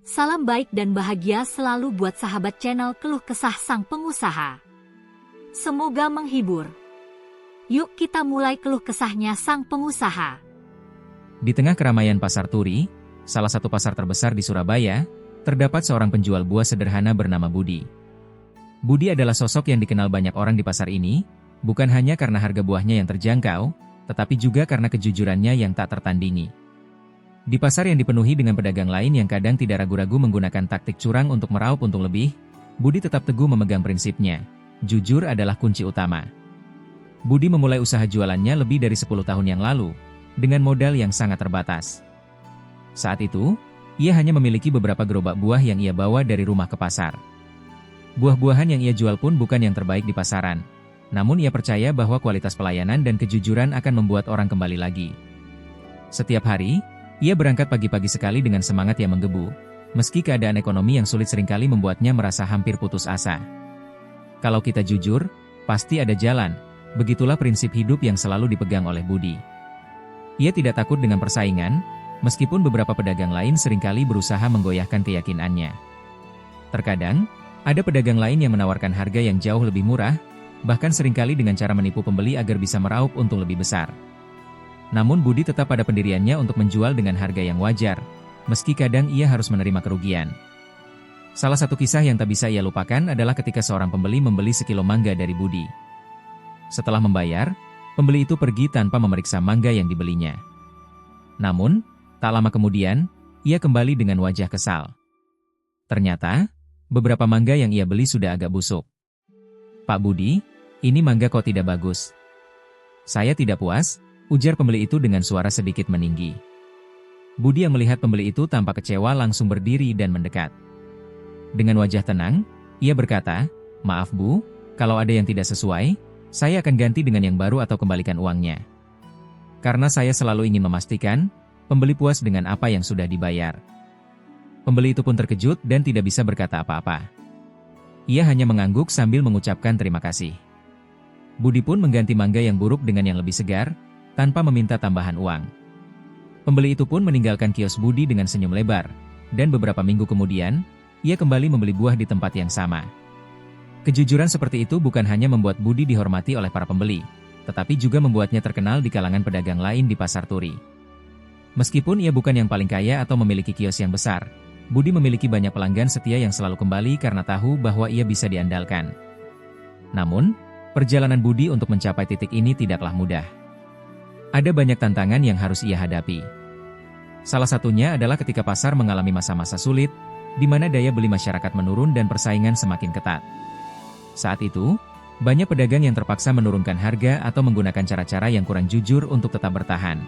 Salam baik dan bahagia selalu buat sahabat channel Keluh Kesah Sang Pengusaha. Semoga menghibur. Yuk kita mulai keluh kesahnya sang pengusaha. Di tengah keramaian Pasar Turi, salah satu pasar terbesar di Surabaya, terdapat seorang penjual buah sederhana bernama Budi. Budi adalah sosok yang dikenal banyak orang di pasar ini, bukan hanya karena harga buahnya yang terjangkau, tetapi juga karena kejujurannya yang tak tertandingi. Di pasar yang dipenuhi dengan pedagang lain yang kadang tidak ragu-ragu menggunakan taktik curang untuk meraup untung lebih, Budi tetap teguh memegang prinsipnya. Jujur adalah kunci utama. Budi memulai usaha jualannya lebih dari 10 tahun yang lalu, dengan modal yang sangat terbatas. Saat itu, ia hanya memiliki beberapa gerobak buah yang ia bawa dari rumah ke pasar. Buah-buahan yang ia jual pun bukan yang terbaik di pasaran, namun ia percaya bahwa kualitas pelayanan dan kejujuran akan membuat orang kembali lagi. Setiap hari, ia berangkat pagi-pagi sekali dengan semangat yang menggebu, meski keadaan ekonomi yang sulit seringkali membuatnya merasa hampir putus asa. Kalau kita jujur, pasti ada jalan, begitulah prinsip hidup yang selalu dipegang oleh Budi. Ia tidak takut dengan persaingan, meskipun beberapa pedagang lain seringkali berusaha menggoyahkan keyakinannya. Terkadang, ada pedagang lain yang menawarkan harga yang jauh lebih murah, bahkan seringkali dengan cara menipu pembeli agar bisa meraup untung lebih besar. Namun Budi tetap pada pendiriannya untuk menjual dengan harga yang wajar, meski kadang ia harus menerima kerugian. Salah satu kisah yang tak bisa ia lupakan adalah ketika seorang pembeli membeli sekilo mangga dari Budi. Setelah membayar, pembeli itu pergi tanpa memeriksa mangga yang dibelinya. Namun, tak lama kemudian, ia kembali dengan wajah kesal. Ternyata, beberapa mangga yang ia beli sudah agak busuk. "Pak Budi, ini mangga kok tidak bagus?" "Saya tidak puas," ujar pembeli itu dengan suara sedikit meninggi. Budi yang melihat pembeli itu tampak kecewa langsung berdiri dan mendekat. Dengan wajah tenang, ia berkata, "Maaf Bu, kalau ada yang tidak sesuai, saya akan ganti dengan yang baru atau kembalikan uangnya. Karena saya selalu ingin memastikan, pembeli puas dengan apa yang sudah dibayar." Pembeli itu pun terkejut dan tidak bisa berkata apa-apa. Ia hanya mengangguk sambil mengucapkan terima kasih. Budi pun mengganti mangga yang buruk dengan yang lebih segar, tanpa meminta tambahan uang. Pembeli itu pun meninggalkan kios Budi dengan senyum lebar, dan beberapa minggu kemudian, ia kembali membeli buah di tempat yang sama. Kejujuran seperti itu bukan hanya membuat Budi dihormati oleh para pembeli, tetapi juga membuatnya terkenal di kalangan pedagang lain di Pasar Turi. Meskipun ia bukan yang paling kaya atau memiliki kios yang besar, Budi memiliki banyak pelanggan setia yang selalu kembali karena tahu bahwa ia bisa diandalkan. Namun, perjalanan Budi untuk mencapai titik ini tidaklah mudah. Ada banyak tantangan yang harus ia hadapi. Salah satunya adalah ketika pasar mengalami masa-masa sulit, di mana daya beli masyarakat menurun dan persaingan semakin ketat. Saat itu, banyak pedagang yang terpaksa menurunkan harga atau menggunakan cara-cara yang kurang jujur untuk tetap bertahan.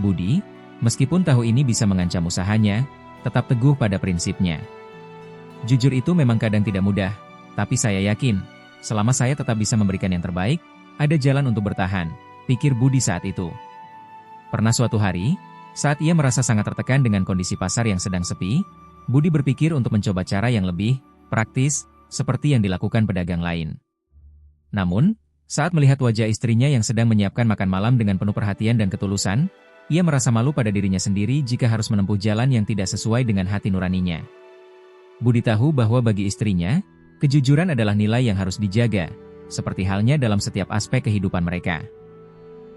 Budi, meskipun tahu ini bisa mengancam usahanya, tetap teguh pada prinsipnya. Jujur itu memang kadang tidak mudah, tapi saya yakin, selama saya tetap bisa memberikan yang terbaik, ada jalan untuk bertahan, pikir Budi saat itu. Pernah suatu hari, saat ia merasa sangat tertekan dengan kondisi pasar yang sedang sepi, Budi berpikir untuk mencoba cara yang lebih praktis, seperti yang dilakukan pedagang lain. Namun, saat melihat wajah istrinya yang sedang menyiapkan makan malam dengan penuh perhatian dan ketulusan, ia merasa malu pada dirinya sendiri jika harus menempuh jalan yang tidak sesuai dengan hati nuraninya. Budi tahu bahwa bagi istrinya, kejujuran adalah nilai yang harus dijaga, seperti halnya dalam setiap aspek kehidupan mereka.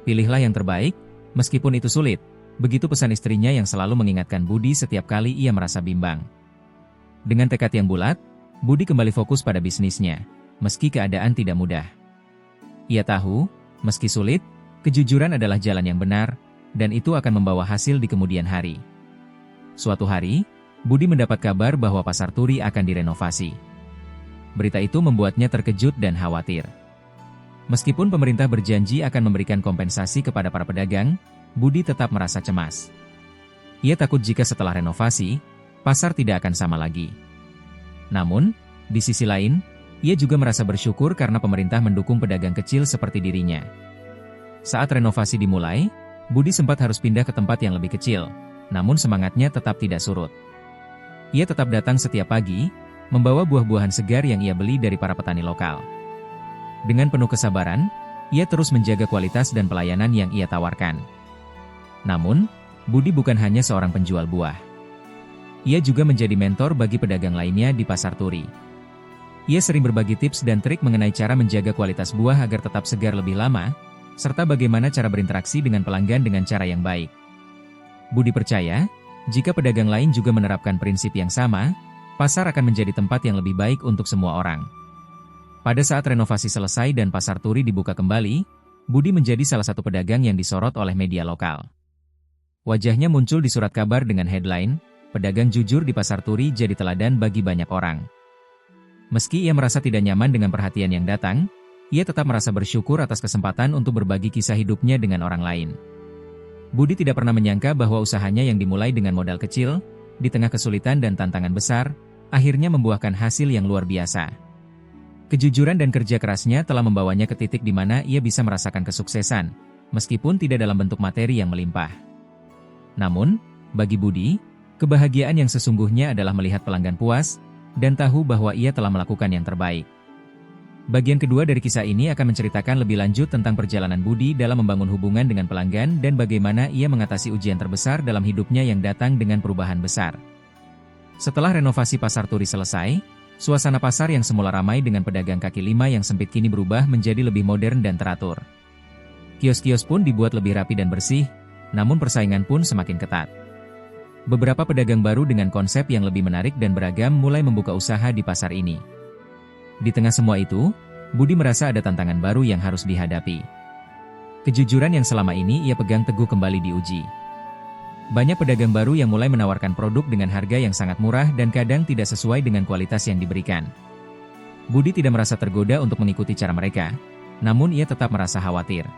"Pilihlah yang terbaik, meskipun itu sulit," begitu pesan istrinya yang selalu mengingatkan Budi setiap kali ia merasa bimbang. Dengan tekad yang bulat, Budi kembali fokus pada bisnisnya, meski keadaan tidak mudah. Ia tahu, meski sulit, kejujuran adalah jalan yang benar, dan itu akan membawa hasil di kemudian hari. Suatu hari, Budi mendapat kabar bahwa Pasar Turi akan direnovasi. Berita itu membuatnya terkejut dan khawatir. Meskipun pemerintah berjanji akan memberikan kompensasi kepada para pedagang, Budi tetap merasa cemas. Ia takut jika setelah renovasi, pasar tidak akan sama lagi. Namun, di sisi lain, ia juga merasa bersyukur karena pemerintah mendukung pedagang kecil seperti dirinya. Saat renovasi dimulai, Budi sempat harus pindah ke tempat yang lebih kecil, namun semangatnya tetap tidak surut. Ia tetap datang setiap pagi, membawa buah-buahan segar yang ia beli dari para petani lokal. Dengan penuh kesabaran, ia terus menjaga kualitas dan pelayanan yang ia tawarkan. Namun, Budi bukan hanya seorang penjual buah. Ia juga menjadi mentor bagi pedagang lainnya di Pasar Turi. Ia sering berbagi tips dan trik mengenai cara menjaga kualitas buah agar tetap segar lebih lama, serta bagaimana cara berinteraksi dengan pelanggan dengan cara yang baik. Budi percaya, jika pedagang lain juga menerapkan prinsip yang sama, pasar akan menjadi tempat yang lebih baik untuk semua orang. Pada saat renovasi selesai dan Pasar Turi dibuka kembali, Budi menjadi salah satu pedagang yang disorot oleh media lokal. Wajahnya muncul di surat kabar dengan headline, "Pedagang jujur di Pasar Turi jadi teladan bagi banyak orang." Meski ia merasa tidak nyaman dengan perhatian yang datang, ia tetap merasa bersyukur atas kesempatan untuk berbagi kisah hidupnya dengan orang lain. Budi tidak pernah menyangka bahwa usahanya yang dimulai dengan modal kecil, di tengah kesulitan dan tantangan besar, akhirnya membuahkan hasil yang luar biasa. Kejujuran dan kerja kerasnya telah membawanya ke titik di mana ia bisa merasakan kesuksesan, meskipun tidak dalam bentuk materi yang melimpah. Namun, bagi Budi, kebahagiaan yang sesungguhnya adalah melihat pelanggan puas, dan tahu bahwa ia telah melakukan yang terbaik. Bagian kedua dari kisah ini akan menceritakan lebih lanjut tentang perjalanan Budi dalam membangun hubungan dengan pelanggan dan bagaimana ia mengatasi ujian terbesar dalam hidupnya yang datang dengan perubahan besar. Setelah renovasi Pasar Turi selesai, suasana pasar yang semula ramai dengan pedagang kaki lima yang sempit kini berubah menjadi lebih modern dan teratur. Kios-kios pun dibuat lebih rapi dan bersih, namun persaingan pun semakin ketat. Beberapa pedagang baru dengan konsep yang lebih menarik dan beragam mulai membuka usaha di pasar ini. Di tengah semua itu, Budi merasa ada tantangan baru yang harus dihadapi. Kejujuran yang selama ini ia pegang teguh kembali diuji. Banyak pedagang baru yang mulai menawarkan produk dengan harga yang sangat murah dan kadang tidak sesuai dengan kualitas yang diberikan. Budi tidak merasa tergoda untuk mengikuti cara mereka, namun ia tetap merasa khawatir.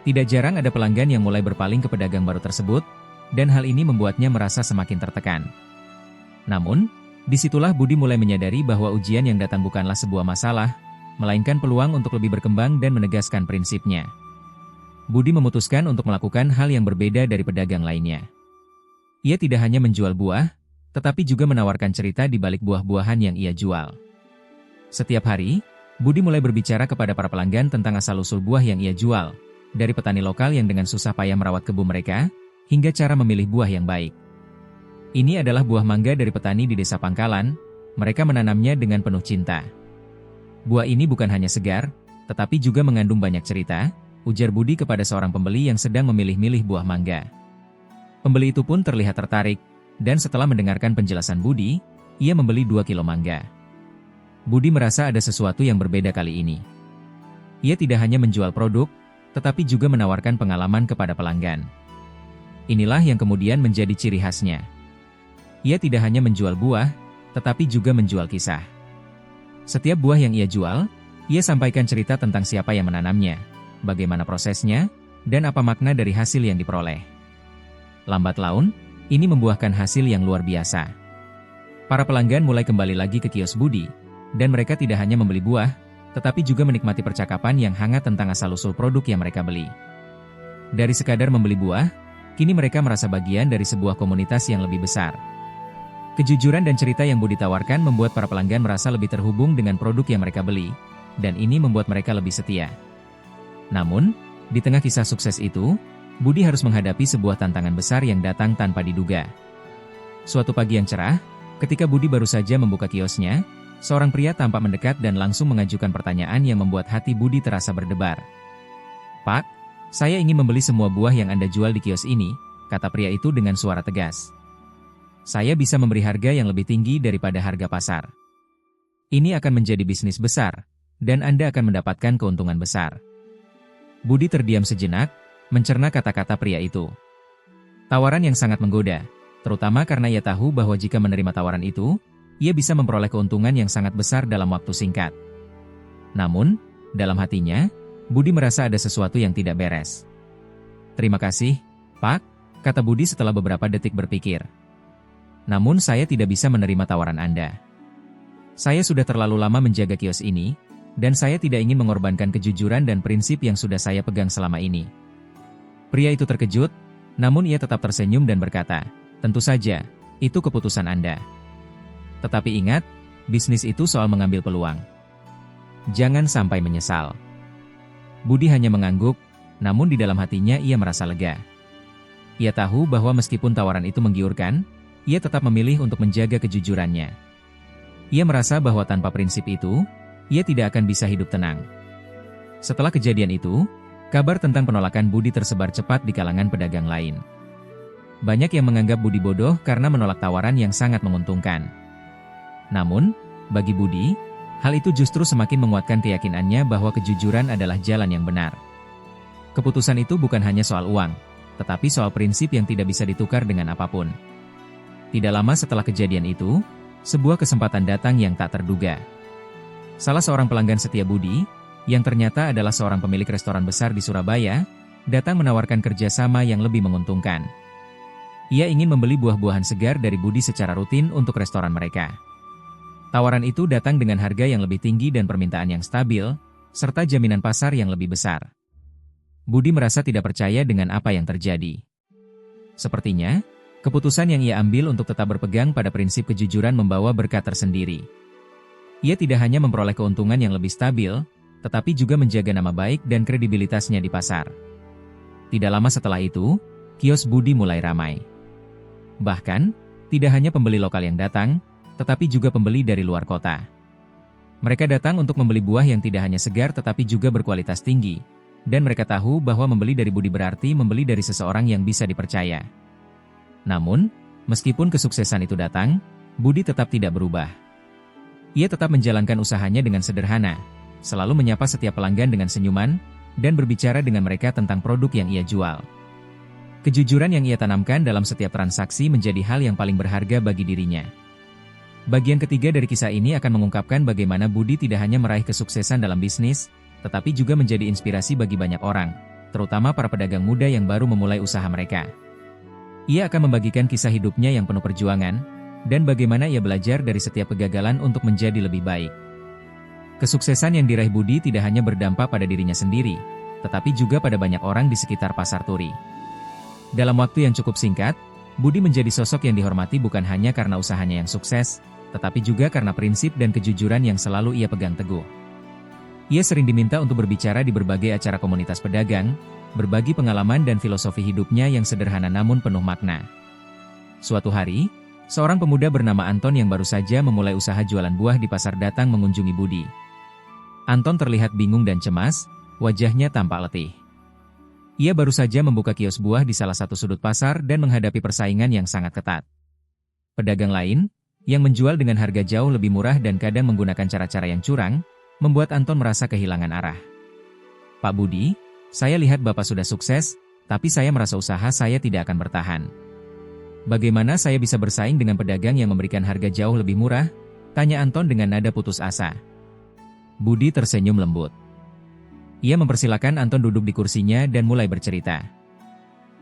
Tidak jarang ada pelanggan yang mulai berpaling ke pedagang baru tersebut, dan hal ini membuatnya merasa semakin tertekan. Namun, disitulah Budi mulai menyadari bahwa ujian yang datang bukanlah sebuah masalah, melainkan peluang untuk lebih berkembang dan menegaskan prinsipnya. Budi memutuskan untuk melakukan hal yang berbeda dari pedagang lainnya. Ia tidak hanya menjual buah, tetapi juga menawarkan cerita di balik buah-buahan yang ia jual. Setiap hari, Budi mulai berbicara kepada para pelanggan tentang asal-usul buah yang ia jual, dari petani lokal yang dengan susah payah merawat kebun mereka, hingga cara memilih buah yang baik. Ini adalah buah mangga dari petani di Desa Pangkalan, mereka menanamnya dengan penuh cinta. Buah ini bukan hanya segar, tetapi juga mengandung banyak cerita, ujar Budi kepada seorang pembeli yang sedang memilih-milih buah mangga. Pembeli itu pun terlihat tertarik, dan setelah mendengarkan penjelasan Budi, ia membeli 2 kilo mangga. Budi merasa ada sesuatu yang berbeda kali ini. Ia tidak hanya menjual produk, tetapi juga menawarkan pengalaman kepada pelanggan. Inilah yang kemudian menjadi ciri khasnya. Ia tidak hanya menjual buah, tetapi juga menjual kisah. Setiap buah yang ia jual, ia sampaikan cerita tentang siapa yang menanamnya, bagaimana prosesnya, dan apa makna dari hasil yang diperoleh. Lambat laun, ini membuahkan hasil yang luar biasa. Para pelanggan mulai kembali lagi ke kios Budi, dan mereka tidak hanya membeli buah, tetapi juga menikmati percakapan yang hangat tentang asal-usul produk yang mereka beli. Dari sekadar membeli buah, kini mereka merasa bagian dari sebuah komunitas yang lebih besar. Kejujuran dan cerita yang Budi tawarkan membuat para pelanggan merasa lebih terhubung dengan produk yang mereka beli, dan ini membuat mereka lebih setia. Namun, di tengah kisah sukses itu, Budi harus menghadapi sebuah tantangan besar yang datang tanpa diduga. Suatu pagi yang cerah, ketika Budi baru saja membuka kiosnya, seorang pria tampak mendekat dan langsung mengajukan pertanyaan yang membuat hati Budi terasa berdebar. "Pak, saya ingin membeli semua buah yang Anda jual di kios ini," kata pria itu dengan suara tegas. "Saya bisa memberi harga yang lebih tinggi daripada harga pasar. Ini akan menjadi bisnis besar, dan Anda akan mendapatkan keuntungan besar." Budi terdiam sejenak, mencerna kata-kata pria itu. Tawaran yang sangat menggoda, terutama karena ia tahu bahwa jika menerima tawaran itu, ia bisa memperoleh keuntungan yang sangat besar dalam waktu singkat. Namun, dalam hatinya, Budi merasa ada sesuatu yang tidak beres. "Terima kasih, Pak," kata Budi setelah beberapa detik berpikir. "Namun saya tidak bisa menerima tawaran Anda. Saya sudah terlalu lama menjaga kios ini, dan saya tidak ingin mengorbankan kejujuran dan prinsip yang sudah saya pegang selama ini." Pria itu terkejut, namun ia tetap tersenyum dan berkata, "Tentu saja, itu keputusan Anda. Tetapi ingat, bisnis itu soal mengambil peluang. Jangan sampai menyesal." Budi hanya mengangguk, namun di dalam hatinya ia merasa lega. Ia tahu bahwa meskipun tawaran itu menggiurkan, ia tetap memilih untuk menjaga kejujurannya. Ia merasa bahwa tanpa prinsip itu, ia tidak akan bisa hidup tenang. Setelah kejadian itu, kabar tentang penolakan Budi tersebar cepat di kalangan pedagang lain. Banyak yang menganggap Budi bodoh karena menolak tawaran yang sangat menguntungkan. Namun, bagi Budi, hal itu justru semakin menguatkan keyakinannya bahwa kejujuran adalah jalan yang benar. Keputusan itu bukan hanya soal uang, tetapi soal prinsip yang tidak bisa ditukar dengan apapun. Tidak lama setelah kejadian itu, sebuah kesempatan datang yang tak terduga. Salah seorang pelanggan setia Budi, yang ternyata adalah seorang pemilik restoran besar di Surabaya, datang menawarkan kerjasama yang lebih menguntungkan. Ia ingin membeli buah-buahan segar dari Budi secara rutin untuk restoran mereka. Tawaran itu datang dengan harga yang lebih tinggi dan permintaan yang stabil, serta jaminan pasar yang lebih besar. Budi merasa tidak percaya dengan apa yang terjadi. Sepertinya, keputusan yang ia ambil untuk tetap berpegang pada prinsip kejujuran membawa berkat tersendiri. Ia tidak hanya memperoleh keuntungan yang lebih stabil, tetapi juga menjaga nama baik dan kredibilitasnya di pasar. Tidak lama setelah itu, kios Budi mulai ramai. Bahkan, tidak hanya pembeli lokal yang datang, tetapi juga pembeli dari luar kota. Mereka datang untuk membeli buah yang tidak hanya segar tetapi juga berkualitas tinggi, dan mereka tahu bahwa membeli dari Budi berarti membeli dari seseorang yang bisa dipercaya. Namun, meskipun kesuksesan itu datang, Budi tetap tidak berubah. Ia tetap menjalankan usahanya dengan sederhana, selalu menyapa setiap pelanggan dengan senyuman, dan berbicara dengan mereka tentang produk yang ia jual. Kejujuran yang ia tanamkan dalam setiap transaksi menjadi hal yang paling berharga bagi dirinya. Bagian ketiga dari kisah ini akan mengungkapkan bagaimana Budi tidak hanya meraih kesuksesan dalam bisnis, tetapi juga menjadi inspirasi bagi banyak orang, terutama para pedagang muda yang baru memulai usaha mereka. Ia akan membagikan kisah hidupnya yang penuh perjuangan, dan bagaimana ia belajar dari setiap kegagalan untuk menjadi lebih baik. Kesuksesan yang diraih Budi tidak hanya berdampak pada dirinya sendiri, tetapi juga pada banyak orang di sekitar Pasar Turi. Dalam waktu yang cukup singkat, Budi menjadi sosok yang dihormati bukan hanya karena usahanya yang sukses, tetapi juga karena prinsip dan kejujuran yang selalu ia pegang teguh. Ia sering diminta untuk berbicara di berbagai acara komunitas pedagang, berbagi pengalaman dan filosofi hidupnya yang sederhana namun penuh makna. Suatu hari, seorang pemuda bernama Anton yang baru saja memulai usaha jualan buah di pasar datang mengunjungi Budi. Anton terlihat bingung dan cemas, wajahnya tampak letih. Ia baru saja membuka kios buah di salah satu sudut pasar dan menghadapi persaingan yang sangat ketat. Pedagang lain, yang menjual dengan harga jauh lebih murah dan kadang menggunakan cara-cara yang curang, membuat Anton merasa kehilangan arah. "Pak Budi, saya lihat Bapak sudah sukses, tapi saya merasa usaha saya tidak akan bertahan. Bagaimana saya bisa bersaing dengan pedagang yang memberikan harga jauh lebih murah?" tanya Anton dengan nada putus asa. Budi tersenyum lembut. Ia mempersilakan Anton duduk di kursinya dan mulai bercerita.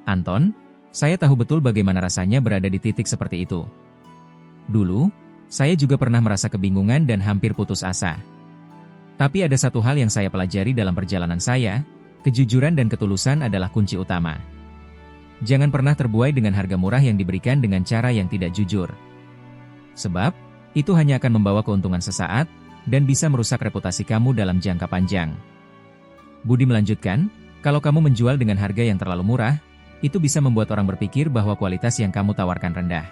"Anton, saya tahu betul bagaimana rasanya berada di titik seperti itu. Dulu, saya juga pernah merasa kebingungan dan hampir putus asa. Tapi ada satu hal yang saya pelajari dalam perjalanan saya, kejujuran dan ketulusan adalah kunci utama. Jangan pernah terbuai dengan harga murah yang diberikan dengan cara yang tidak jujur. Sebab, itu hanya akan membawa keuntungan sesaat, dan bisa merusak reputasi kamu dalam jangka panjang." Budi melanjutkan, "Kalau kamu menjual dengan harga yang terlalu murah, itu bisa membuat orang berpikir bahwa kualitas yang kamu tawarkan rendah.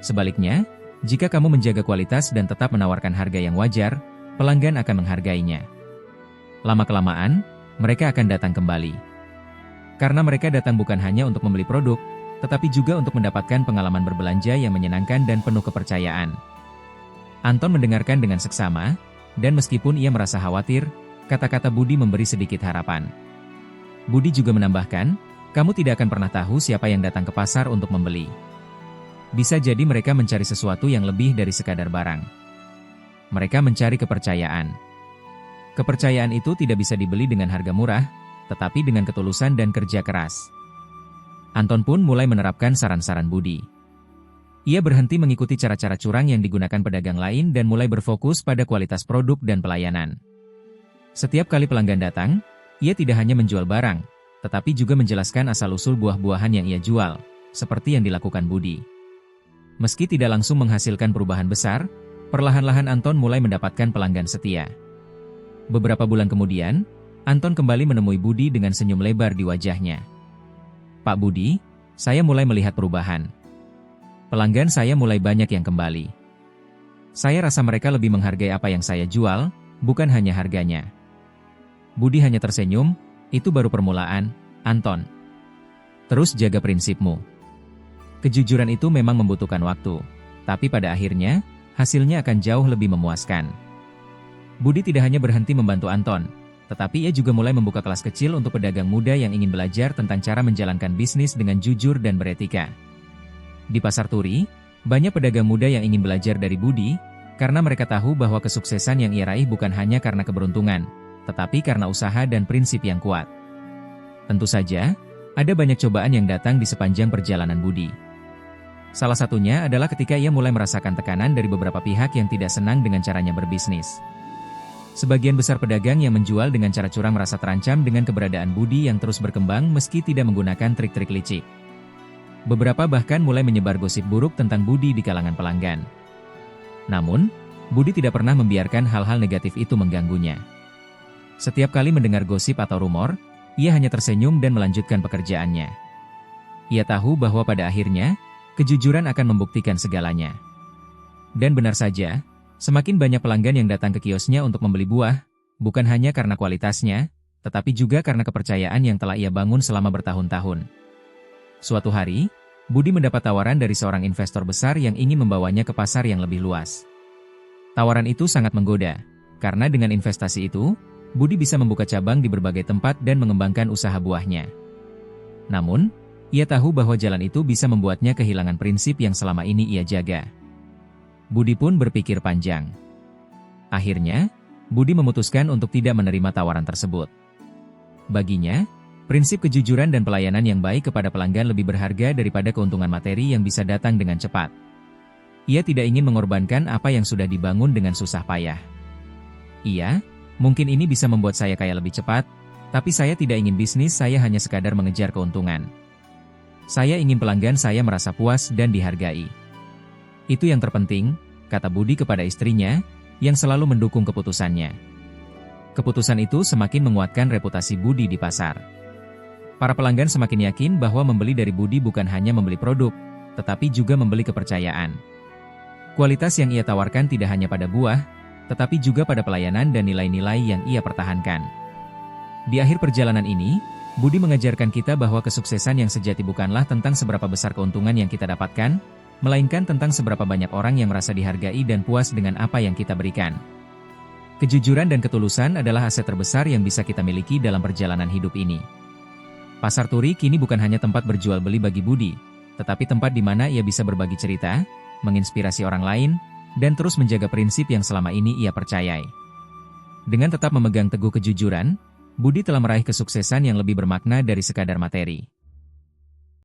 Sebaliknya, jika kamu menjaga kualitas dan tetap menawarkan harga yang wajar, pelanggan akan menghargainya. Lama-kelamaan, mereka akan datang kembali. Karena mereka datang bukan hanya untuk membeli produk, tetapi juga untuk mendapatkan pengalaman berbelanja yang menyenangkan dan penuh kepercayaan." Anton mendengarkan dengan seksama, dan meskipun ia merasa khawatir, kata-kata Budi memberi sedikit harapan. Budi juga menambahkan, "Kamu tidak akan pernah tahu siapa yang datang ke pasar untuk membeli. Bisa jadi mereka mencari sesuatu yang lebih dari sekadar barang. Mereka mencari kepercayaan. Kepercayaan itu tidak bisa dibeli dengan harga murah, tetapi dengan ketulusan dan kerja keras." Anton pun mulai menerapkan saran-saran Budi. Ia berhenti mengikuti cara-cara curang yang digunakan pedagang lain dan mulai berfokus pada kualitas produk dan pelayanan. Setiap kali pelanggan datang, ia tidak hanya menjual barang, tetapi juga menjelaskan asal-usul buah-buahan yang ia jual, seperti yang dilakukan Budi. Meski tidak langsung menghasilkan perubahan besar, perlahan-lahan Anton mulai mendapatkan pelanggan setia. Beberapa bulan kemudian, Anton kembali menemui Budi dengan senyum lebar di wajahnya. "Pak Budi, saya mulai melihat perubahan. pelanggan saya mulai banyak yang kembali. Saya rasa mereka lebih menghargai apa yang saya jual, bukan hanya harganya. Budi hanya tersenyum, itu baru permulaan, Anton. Terus jaga prinsipmu. Kejujuran itu memang membutuhkan waktu, tapi pada akhirnya, hasilnya akan jauh lebih memuaskan. Budi tidak hanya berhenti membantu Anton, tetapi ia juga mulai membuka kelas kecil untuk pedagang muda yang ingin belajar tentang cara menjalankan bisnis dengan jujur dan beretika. Di Pasar Turi, banyak pedagang muda yang ingin belajar dari Budi, karena mereka tahu bahwa kesuksesan yang ia raih bukan hanya karena keberuntungan, tetapi karena usaha dan prinsip yang kuat. Tentu saja, ada banyak cobaan yang datang di sepanjang perjalanan Budi. Salah satunya adalah ketika ia mulai merasakan tekanan dari beberapa pihak yang tidak senang dengan caranya berbisnis. Sebagian besar pedagang yang menjual dengan cara curang merasa terancam dengan keberadaan Budi yang terus berkembang meski tidak menggunakan trik-trik licik. Beberapa bahkan mulai menyebar gosip buruk tentang Budi di kalangan pelanggan. Namun, Budi tidak pernah membiarkan hal-hal negatif itu mengganggunya. Setiap kali mendengar gosip atau rumor, ia hanya tersenyum dan melanjutkan pekerjaannya. Ia tahu bahwa pada akhirnya, kejujuran akan membuktikan segalanya. Dan benar saja, semakin banyak pelanggan yang datang ke kiosnya untuk membeli buah, bukan hanya karena kualitasnya, tetapi juga karena kepercayaan yang telah ia bangun selama bertahun-tahun. Suatu hari, Budi mendapat tawaran dari seorang investor besar yang ingin membawanya ke pasar yang lebih luas. Tawaran itu sangat menggoda, karena dengan investasi itu, Budi bisa membuka cabang di berbagai tempat dan mengembangkan usaha buahnya. Namun, ia tahu bahwa jalan itu bisa membuatnya kehilangan prinsip yang selama ini ia jaga. Budi pun berpikir panjang. Akhirnya, Budi memutuskan untuk tidak menerima tawaran tersebut. Baginya, prinsip kejujuran dan pelayanan yang baik kepada pelanggan lebih berharga daripada keuntungan materi yang bisa datang dengan cepat. Ia tidak ingin mengorbankan apa yang sudah dibangun dengan susah payah. Mungkin ini bisa membuat saya kaya lebih cepat, tapi saya tidak ingin bisnis saya hanya sekadar mengejar keuntungan. Saya ingin pelanggan saya merasa puas dan dihargai. Itu yang terpenting, kata Budi kepada istrinya, yang selalu mendukung keputusannya. Keputusan itu semakin menguatkan reputasi Budi di pasar. Para pelanggan semakin yakin bahwa membeli dari Budi bukan hanya membeli produk, tetapi juga membeli kepercayaan. Kualitas yang ia tawarkan tidak hanya pada buah, tetapi juga pada pelayanan dan nilai-nilai yang ia pertahankan. Di akhir perjalanan ini, Budi mengajarkan kita bahwa kesuksesan yang sejati bukanlah tentang seberapa besar keuntungan yang kita dapatkan, melainkan tentang seberapa banyak orang yang merasa dihargai dan puas dengan apa yang kita berikan. Kejujuran dan ketulusan adalah aset terbesar yang bisa kita miliki dalam perjalanan hidup ini. Pasar Turi kini bukan hanya tempat berjual beli bagi Budi, tetapi tempat di mana ia bisa berbagi cerita, menginspirasi orang lain, dan terus menjaga prinsip yang selama ini ia percayai. Dengan tetap memegang teguh kejujuran, Budi telah meraih kesuksesan yang lebih bermakna dari sekadar materi.